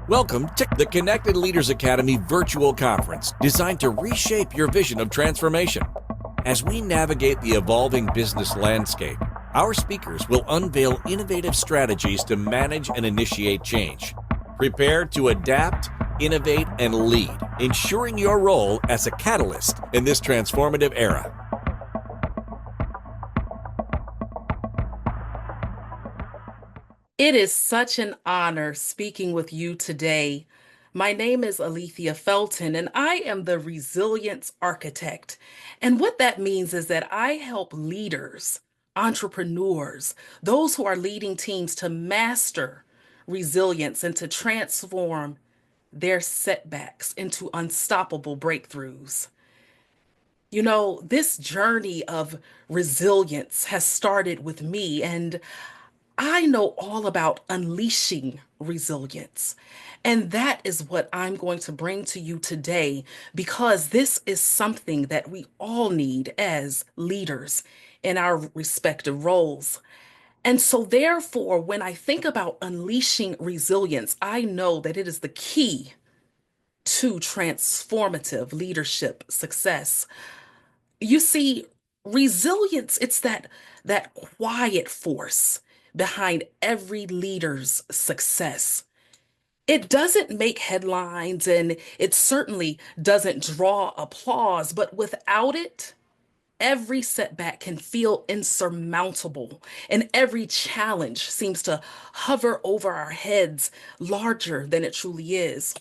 Welcome to the Connected Leaders Academy virtual conference designed to reshape your vision of transformation. As we navigate the evolving business landscape, our speakers will unveil innovative strategies to manage and initiate change. Prepare to adapt, innovate, and lead, ensuring your role as a catalyst in this transformative era. It is such an honor speaking with you today. My name is Alethea Felton, and I am the Resilience Architect. And what that means is that I help leaders, entrepreneurs, those who are leading teams to master resilience and to transform their setbacks into unstoppable breakthroughs. You know, this journey of resilience has started with me, and I know all about unleashing resilience. And that is what I'm going to bring to you today because this is something that we all need as leaders in our respective roles. And so, therefore, when I think about unleashing resilience, I know that it is the key to transformative leadership success. You see, resilience, it's that quiet force behind every leader's success. It doesn't make headlines and it certainly doesn't draw applause, but without it, every setback can feel insurmountable and every challenge seems to hover over our heads larger than it truly is.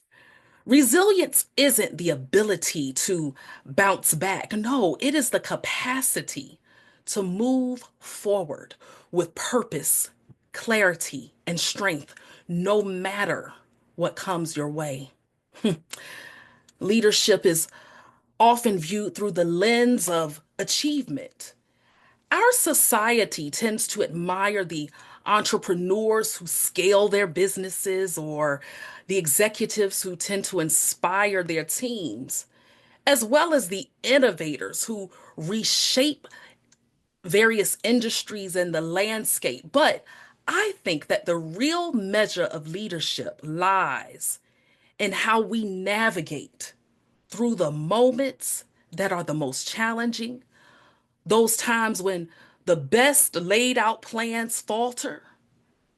Resilience isn't the ability to bounce back. No, it is the capacity to move forward with purpose, clarity, and strength, no matter what comes your way. Leadership is often viewed through the lens of achievement. Our society tends to admire the entrepreneurs who scale their businesses or the executives who tend to inspire their teams, as well as the innovators who reshape various industries and the landscape. But I think that the real measure of leadership lies in how we navigate through the moments that are the most challenging, those times when the best laid out plans falter,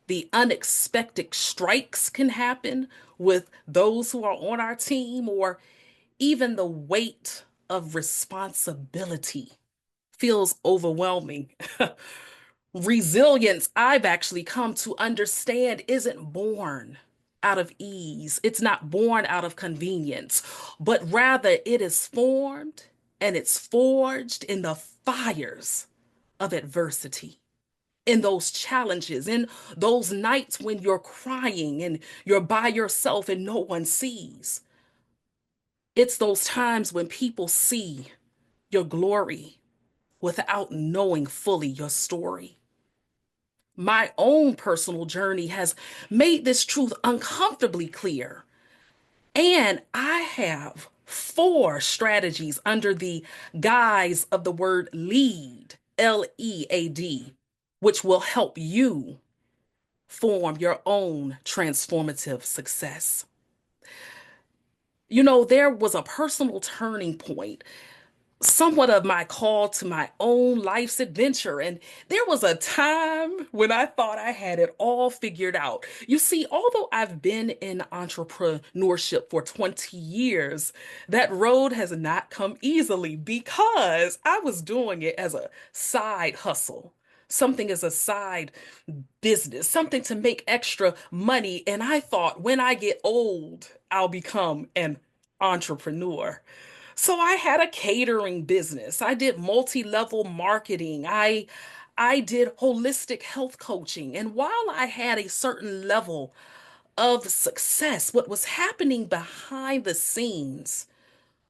the unexpected strikes can happen with those who are on our team, or even the weight of responsibility feels overwhelming. Resilience, I've actually come to understand, isn't born out of ease. It's not born out of convenience, but rather it is formed and it's forged in the fires of adversity, in those challenges, in those nights when you're crying and you're by yourself and no one sees. It's those times when people see your glory without knowing fully your story. My own personal journey has made this truth uncomfortably clear. And I have four strategies under the guise of the word lead, LEAD, which will help you form your own transformative success. You know, there was a personal turning point, somewhat of my call to my own life's adventure. And there was a time when I thought I had it all figured out. You see, although I've been in entrepreneurship for 20 years, that road has not come easily because I was doing it as a side hustle. Something as a side business, something to make extra money. And I thought when I get old, I'll become an entrepreneur. So I had a catering business. I did multi-level marketing. I did holistic health coaching. And while I had a certain level of success, what was happening behind the scenes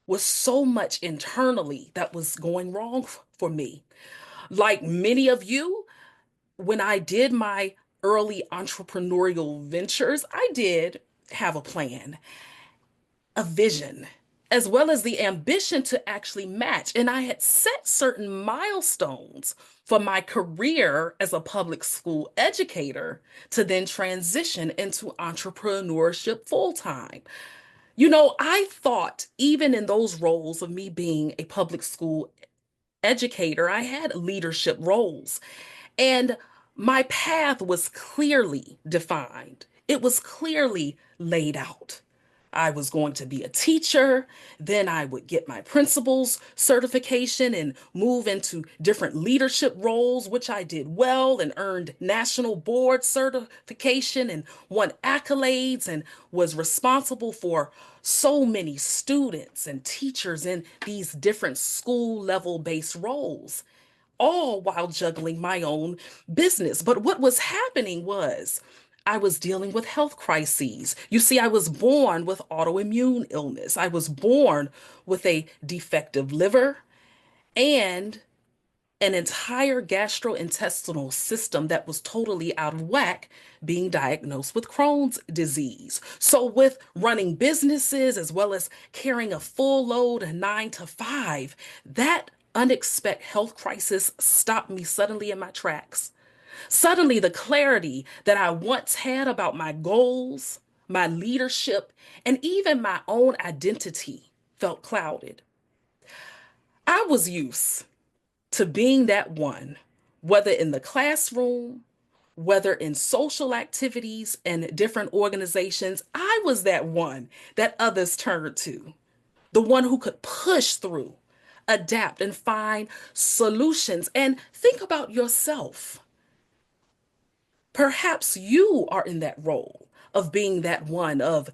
was so much internally that was going wrong for me. Like many of you, when I did my early entrepreneurial ventures, I did have a plan, a vision. as well as the ambition to actually match. And I had set certain milestones for my career as a public school educator to then transition into entrepreneurship full time. I thought even in those roles of me being a public school educator, I had leadership roles. And my path was clearly defined, it was clearly laid out. I was going to be a teacher, then I would get my principal's certification and move into different leadership roles, which I did well and earned national board certification and won accolades and was responsible for so many students and teachers in these different school level based roles, all while juggling my own business. But what was happening was I was dealing with health crises. You see, I was born with autoimmune illness. I was born with a defective liver and an entire gastrointestinal system that was totally out of whack, being diagnosed with Crohn's disease. So, with running businesses as well as carrying a full load 9 to 5, that unexpected health crisis stopped me suddenly in my tracks. Suddenly, the clarity that I once had about my goals, my leadership, and even my own identity felt clouded. I was used to being that one, whether in the classroom, whether in social activities and different organizations, I was that one that others turned to, the one who could push through, adapt, and find solutions. And think about yourself. Perhaps you are in that role of being that one, of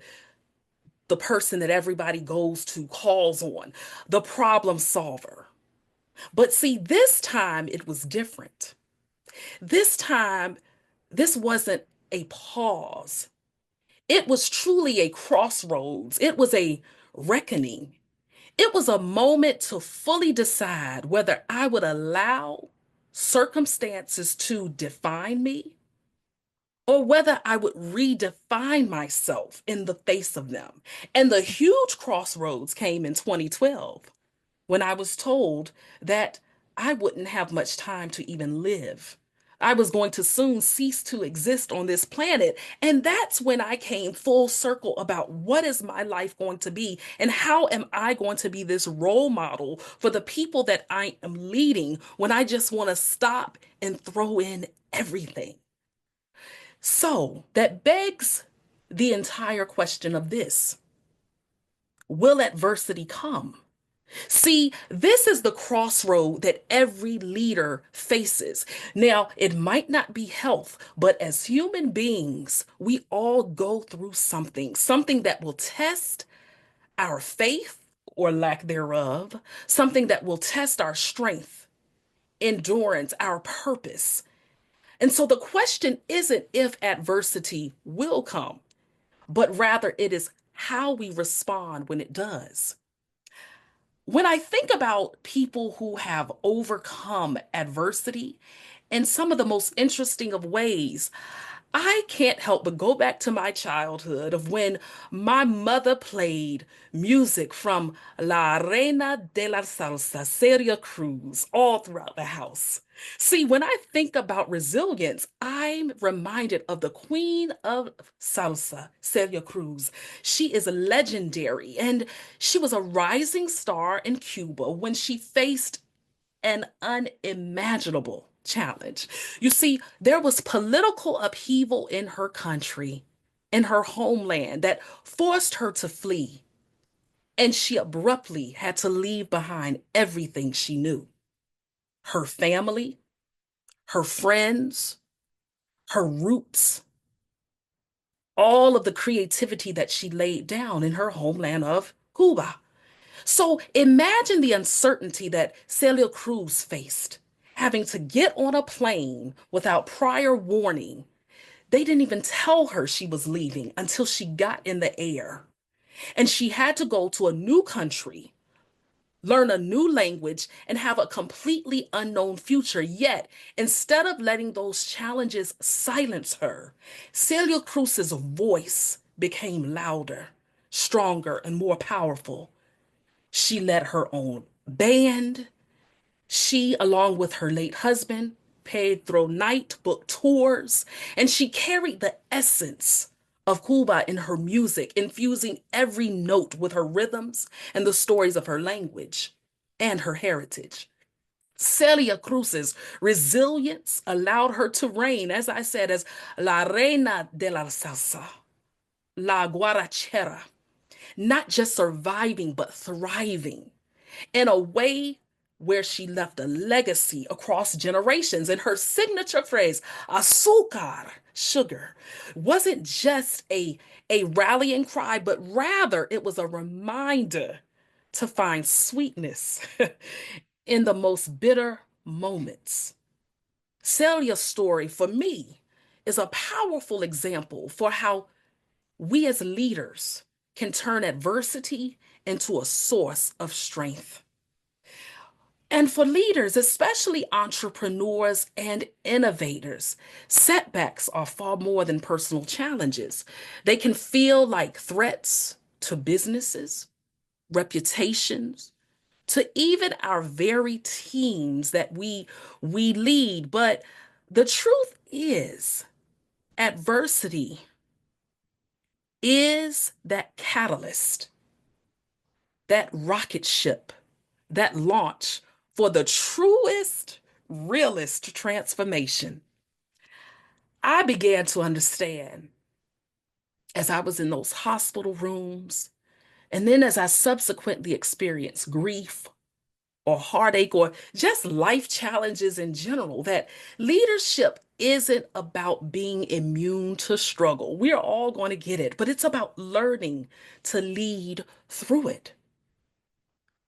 the person that everybody goes to, calls on, the problem solver. But see, this time it was different. This time, this wasn't a pause. It was truly a crossroads. It was a reckoning. It was a moment to fully decide whether I would allow circumstances to define me or whether I would redefine myself in the face of them. And the huge crossroads came in 2012 when I was told that I wouldn't have much time to even live. I was going to soon cease to exist on this planet. And that's when I came full circle about what is my life going to be and how am I going to be this role model for the people that I am leading when I just want to stop and throw in everything. So that begs the entire question of this: will adversity come? See, this is the crossroad that every leader faces. Now, it might not be health, but as human beings, we all go through something that will test our faith or lack thereof, something that will test our strength, endurance, our purpose. And so the question isn't if adversity will come, but rather it is how we respond when it does. When I think about people who have overcome adversity in some of the most interesting of ways, I can't help but go back to my childhood of when my mother played music from La Reina de la Salsa, Celia Cruz, all throughout the house. See, when I think about resilience, I'm reminded of the queen of salsa, Celia Cruz. She is legendary, and she was a rising star in Cuba when she faced an unimaginable challenge. You see, there was political upheaval in her country, in her homeland, that forced her to flee. And she abruptly had to leave behind everything she knew: her family, her friends, her roots, all of the creativity that she laid down in her homeland of Cuba. So imagine the uncertainty that Celia Cruz faced, having to get on a plane without prior warning. They didn't even tell her she was leaving until she got in the air. And she had to go to a new country, learn a new language, and have a completely unknown future. Yet, instead of letting those challenges silence her, Celia Cruz's voice became louder, stronger, and more powerful. She led her own band. She, along with her late husband, paid through night book tours, and she carried the essence of Cuba in her music, infusing every note with her rhythms and the stories of her language and her heritage. Celia Cruz's resilience allowed her to reign, as I said, as La Reina de la Salsa, La Guarachera, not just surviving, but thriving in a way where she left a legacy across generations. And her signature phrase, azúcar, sugar, wasn't just a rallying cry, but rather it was a reminder to find sweetness in the most bitter moments. Celia's story, for me, is a powerful example for how we as leaders can turn adversity into a source of strength. And for leaders, especially entrepreneurs and innovators, setbacks are far more than personal challenges. They can feel like threats to businesses, reputations, to even our very teams that we lead. But the truth is, adversity is that catalyst, that rocket ship, that launch for the truest, realest transformation. I began to understand as I was in those hospital rooms, and then as I subsequently experienced grief or heartache or just life challenges in general, that leadership isn't about being immune to struggle. We're all going to get it, but it's about learning to lead through it.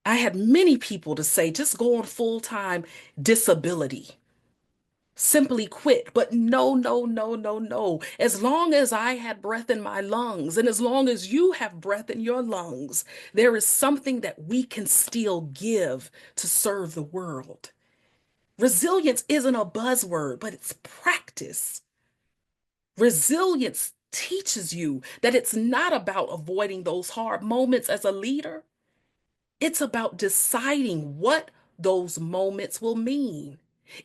I had many people to say, just go on full time disability, simply quit. But no, no, no, no, no. As long as I had breath in my lungs, and as long as you have breath in your lungs, there is something that we can still give to serve the world. Resilience isn't a buzzword, but it's practice. Resilience teaches you that it's not about avoiding those hard moments as a leader. It's about deciding what those moments will mean.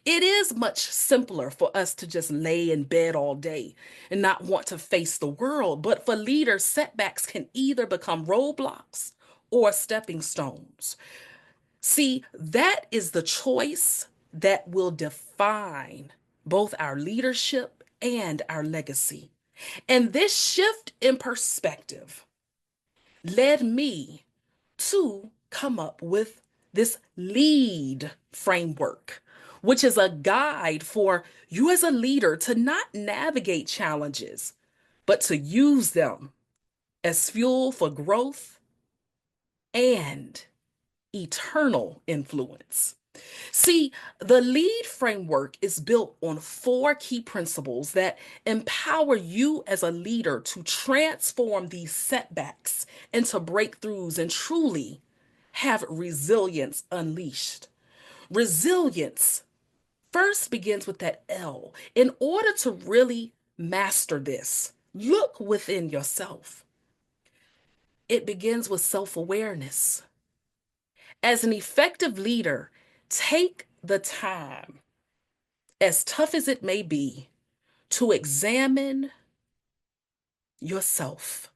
It is much simpler for us to just lay in bed all day and not want to face the world. But for leaders, setbacks can either become roadblocks or stepping stones. See, that is the choice that will define both our leadership and our legacy. And this shift in perspective led me to come up with this lead framework, which is a guide for you as a leader to not navigate challenges, but to use them as fuel for growth and eternal influence. See, the lead framework is built on four key principles that empower you as a leader to transform these setbacks into breakthroughs and truly have resilience unleashed. Resilience first begins with that L. In order to really master this, look within yourself. It begins with self awareness. As an effective leader, take the time, as tough as it may be, to examine yourself.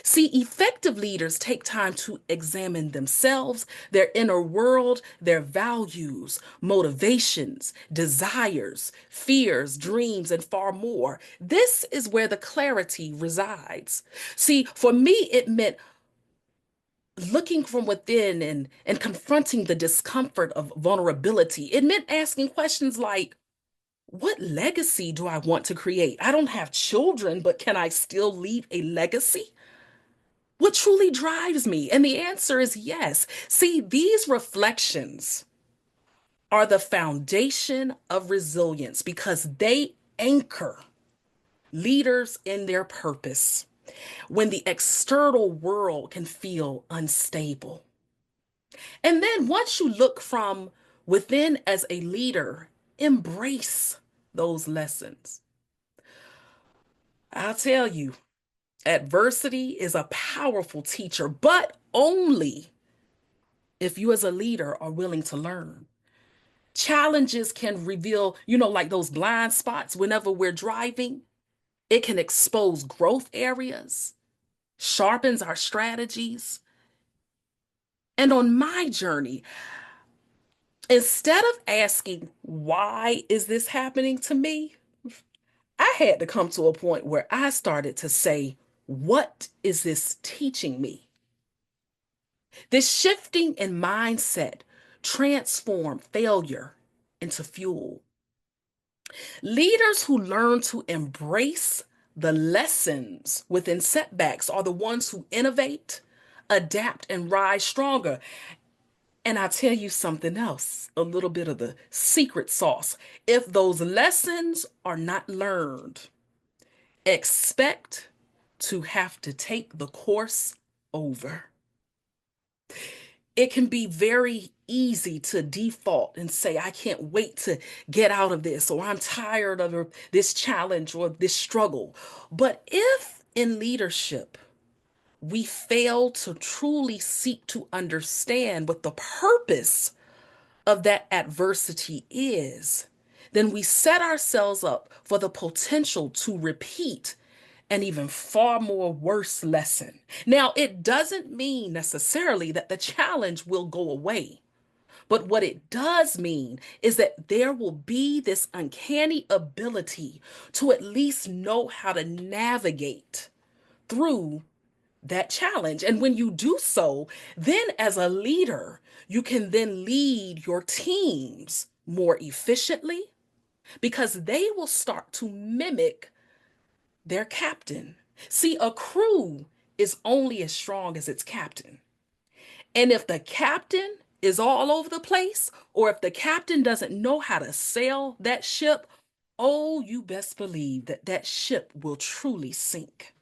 See, effective leaders take time to examine themselves, their inner world, their values, motivations, desires, fears, dreams, and far more. This is where the clarity resides. See, for me, it meant looking from within and confronting the discomfort of vulnerability. It meant asking questions like, what legacy do I want to create? I don't have children, but can I still leave a legacy? What truly drives me? And the answer is yes. See, these reflections are the foundation of resilience because they anchor leaders in their purpose when the external world can feel unstable. And then once you look from within as a leader, embrace those lessons. I'll tell you, adversity is a powerful teacher, but only if you as a leader are willing to learn. Challenges can reveal, like those blind spots whenever we're driving. It can expose growth areas, sharpens our strategies. And on my journey, instead of asking, why is this happening to me? I had to come to a point where I started to say, what is this teaching me? This shifting in mindset transformed failure into fuel. Leaders who learn to embrace the lessons within setbacks are the ones who innovate, adapt, and rise stronger. And I'll tell you something else, a little bit of the secret sauce. If those lessons are not learned, expect to have to take the course over. It can be very easy to default and say, I can't wait to get out of this, or I'm tired of this challenge or this struggle. But if in leadership, we fail to truly seek to understand what the purpose of that adversity is, then we set ourselves up for the potential to repeat an even far more worse lesson. Now, it doesn't mean necessarily that the challenge will go away. But what it does mean is that there will be this uncanny ability to at least know how to navigate through that challenge. And when you do so, then as a leader, you can then lead your teams more efficiently because they will start to mimic their captain. See, a crew is only as strong as its captain. And if the captain is all over the place, or if the captain doesn't know how to sail that ship, oh, you best believe that that ship will truly sink.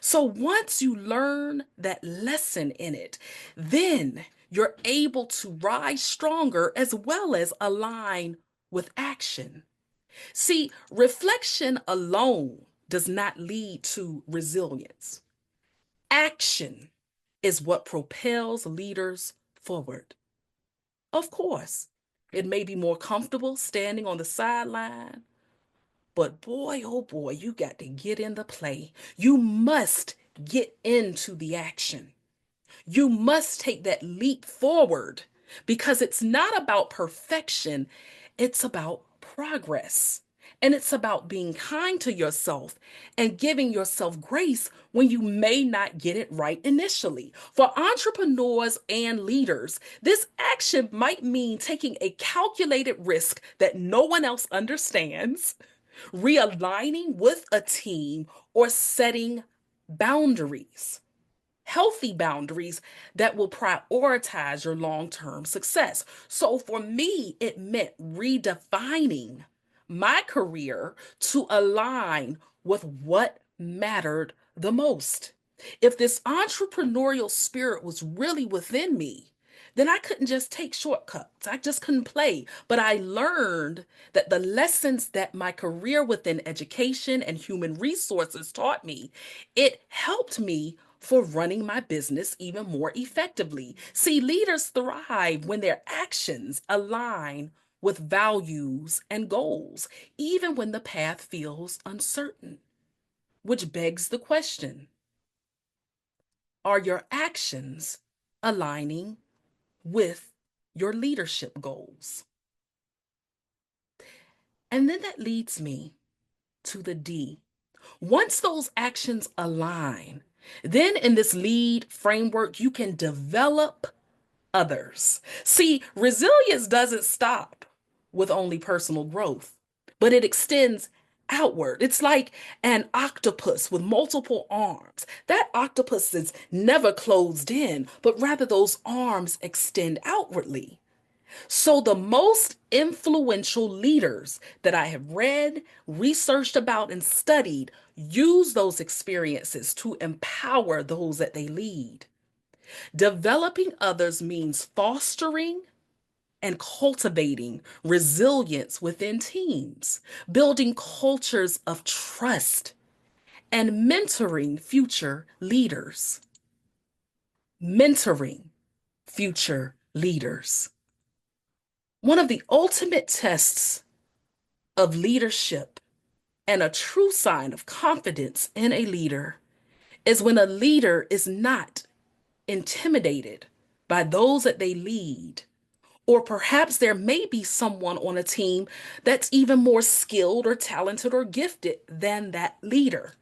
So once you learn that lesson in it, then you're able to rise stronger as well as align with action. See, reflection alone does not lead to resilience. Action is what propels leaders forward. Of course, it may be more comfortable standing on the sideline, but boy, oh boy, you got to get in the play. You must get into the action. You must take that leap forward because it's not about perfection, it's about progress. And it's about being kind to yourself and giving yourself grace when you may not get it right initially. For entrepreneurs and leaders, this action might mean taking a calculated risk that no one else understands, realigning with a team, or setting boundaries, healthy boundaries that will prioritize your long term success. So for me, it meant redefining my career to align with what mattered the most. If this entrepreneurial spirit was really within me, then I couldn't just take shortcuts. I just couldn't play. But I learned that the lessons that my career within education and human resources taught me, it helped me for running my business even more effectively. See, leaders thrive when their actions align with values and goals, even when the path feels uncertain. Which begs the question, are your actions aligning with your leadership goals? And then that leads me to the D. Once those actions align, then in this lead framework, you can develop others. See, resilience doesn't stop with only personal growth, but it extends outward. It's like an octopus with multiple arms. That octopus is never closed in, but rather those arms extend outwardly. So, the most influential leaders that I have read, researched about, and studied use those experiences to empower those that they lead. Developing others means fostering and cultivating resilience within teams, building cultures of trust, and mentoring future leaders. Mentoring. future leaders. One of the ultimate tests of leadership and a true sign of confidence in a leader is when a leader is not intimidated by those that they lead. Or perhaps there may be someone on a team that's even more skilled or talented or gifted than that leader.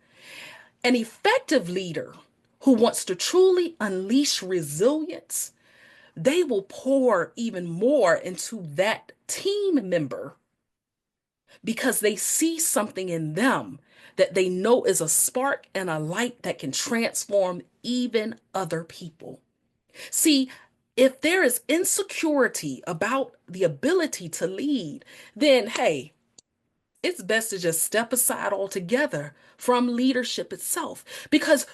An effective leader who wants to truly unleash resilience, they will pour even more into that team member because they see something in them that they know is a spark and a light that can transform even other people. See, if there is insecurity about the ability to lead, then hey, it's best to just step aside altogether from leadership itself because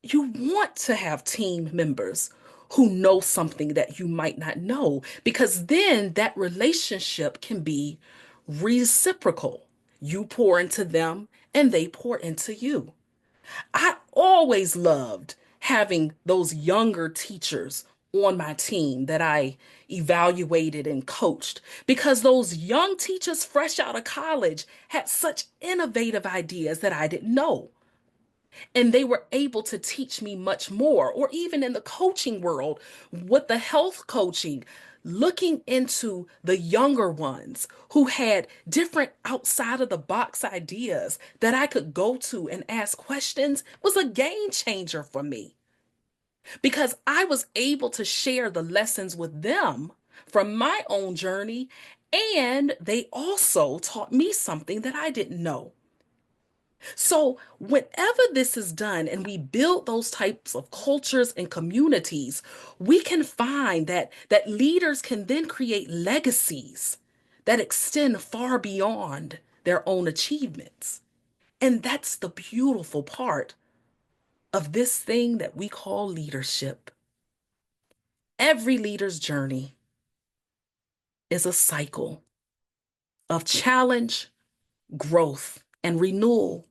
you want to have team members who know something that you might not know, because then that relationship can be reciprocal. You pour into them and they pour into you. I always loved having those younger teachers on my team that I evaluated and coached because those young teachers fresh out of college had such innovative ideas that I didn't know. And they were able to teach me much more. Or even in the coaching world, with the health coaching, looking into the younger ones who had different outside of the box ideas that I could go to and ask questions was a game changer for me because I was able to share the lessons with them from my own journey. And they also taught me something that I didn't know. So, whenever this is done and we build those types of cultures and communities, we can find that leaders can then create legacies that extend far beyond their own achievements. And that's the beautiful part of this thing that we call leadership. Every leader's journey is a cycle of challenge, growth, and renewal.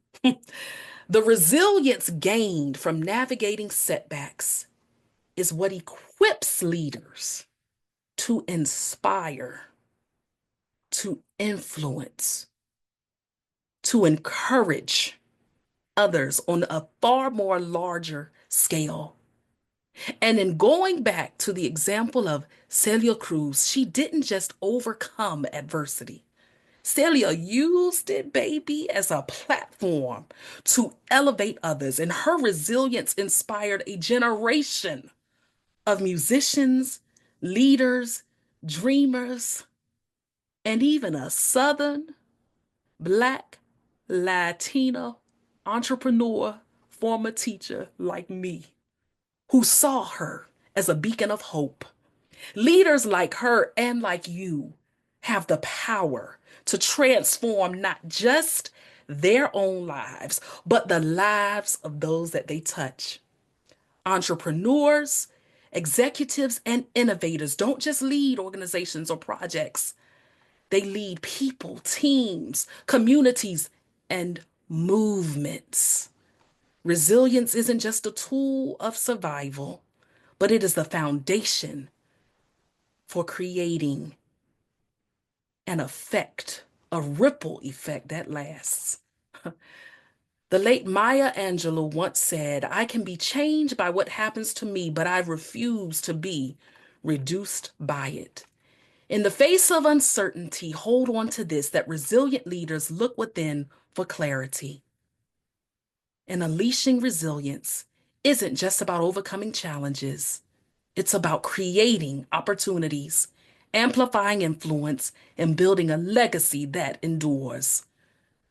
The resilience gained from navigating setbacks is what equips leaders to inspire, to influence, to encourage others on a far more larger scale. And in going back to the example of Celia Cruz, she didn't just overcome adversity. Celia used it, baby, as a platform to elevate others, and her resilience inspired a generation of musicians, leaders, dreamers, and even a Southern, Black, Latino entrepreneur, former teacher like me, who saw her as a beacon of hope. Leaders like her and like you have the power to transform not just their own lives, but the lives of those that they touch. Entrepreneurs, executives, and innovators don't just lead organizations or projects. They lead people, teams, communities, and movements. Resilience isn't just a tool of survival, but it is the foundation for creating an effect, a ripple effect that lasts. The late Maya Angelou once said, "I can be changed by what happens to me, but I refuse to be reduced by it." In the face of uncertainty, hold on to this, that resilient leaders look within for clarity. And unleashing resilience isn't just about overcoming challenges. It's about creating opportunities, amplifying influence, and building a legacy that endures.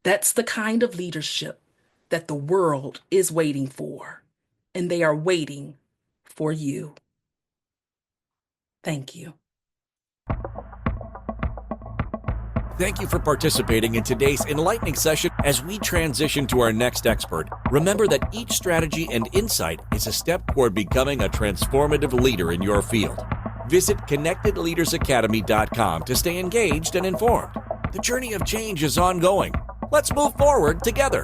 That's the kind of leadership that the world is waiting for, and they are waiting for you. Thank you. Thank you for participating in today's enlightening session. As we transition to our next expert, remember that each strategy and insight is a step toward becoming a transformative leader in your field. Visit connectedleadersacademy.com to stay engaged and informed. The journey of change is ongoing. Let's move forward together.